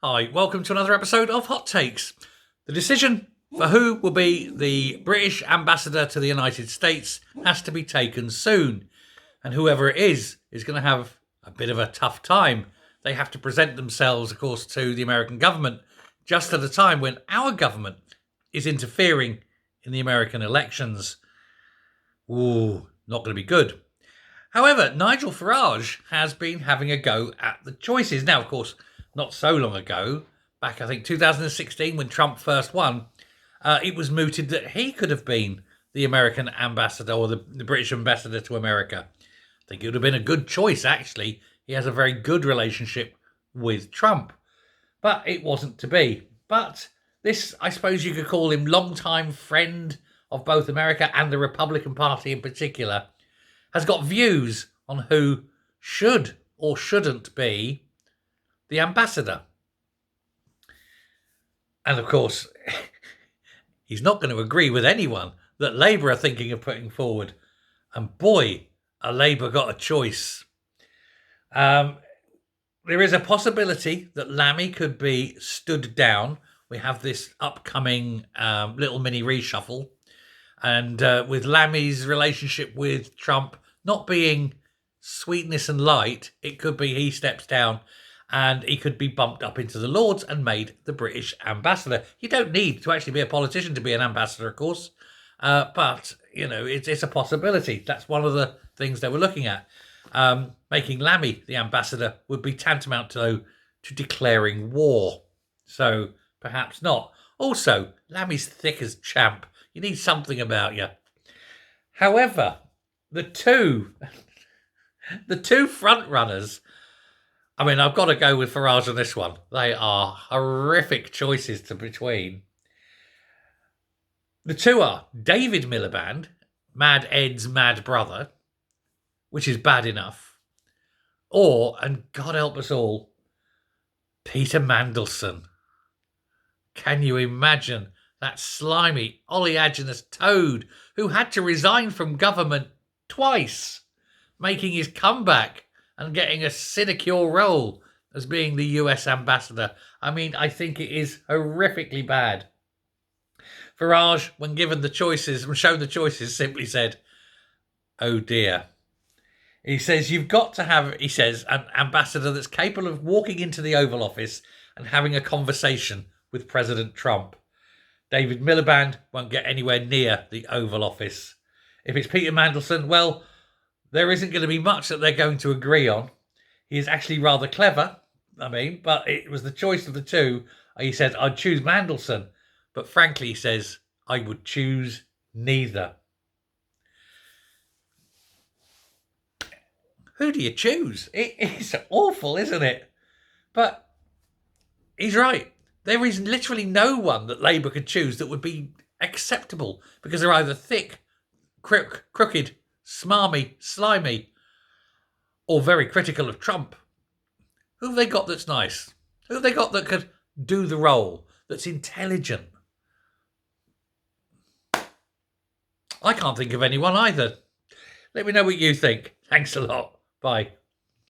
Hi, welcome to another episode of Hot Takes. The decision for who will be the British ambassador to the United States has to be taken soon. And whoever it is going to have a bit of a tough time. They have to present themselves, of course, to the American government just at a time when our government is interfering in the American elections. Ooh, not going to be good. However, Nigel Farage has been having a go at the choices. Now, of course, not so long ago, back I think 2016 when Trump first won, it was mooted that he could have been the American ambassador or the British ambassador to America. I think it would have been a good choice, actually. He has a very good relationship with Trump. But it wasn't to be. But this, I suppose you could call him longtime friend of both America and the Republican Party in particular, has got views on who should or shouldn't be the ambassador. And of course, he's not going to agree with anyone that Labour are thinking of putting forward. And boy, are Labour got a choice. There is a possibility that Lammy could be stood down. We have this upcoming little mini reshuffle. And with Lammy's relationship with Trump not being sweetness and light, it could be he steps down and he could be bumped up into the Lords and made the British ambassador. You don't need to actually be a politician to be an ambassador, of course. But, you know, it's a possibility. That's one of the things they were looking at. Making Lammy the ambassador would be tantamount to declaring war. So perhaps not. Also, Lammy's thick as champ. You need something about you. However, the two front runners, I mean, I've got to go with Farage on this one. They are horrific choices to between. The two are David Miliband, Mad Ed's mad brother, which is bad enough, or, and God help us all, Peter Mandelson. Can you imagine that slimy, oleaginous toad who had to resign from government twice, making his comeback and getting a sinecure role as being the US ambassador? I mean, I think it is horrifically bad. Farage, when given the choices and shown the choices, simply said, oh dear. He says, you've got to have, he says, an ambassador that's capable of walking into the Oval Office and having a conversation with President Trump. David Miliband won't get anywhere near the Oval Office. If it's Peter Mandelson, well, there isn't going to be much that they're going to agree on. He is actually rather clever, but it was the choice of the two. He said, I'd choose Mandelson, but frankly, he says, I would choose neither. Who do you choose? It's awful, isn't it? But he's right. There is literally no one that Labour could choose that would be acceptable because they're either thick, crooked, smarmy, slimy, or very critical of Trump. Who have they got that's nice? Who have they got that could do the role, that's intelligent? I can't think of anyone either. Let me know what you think. Thanks a lot. Bye.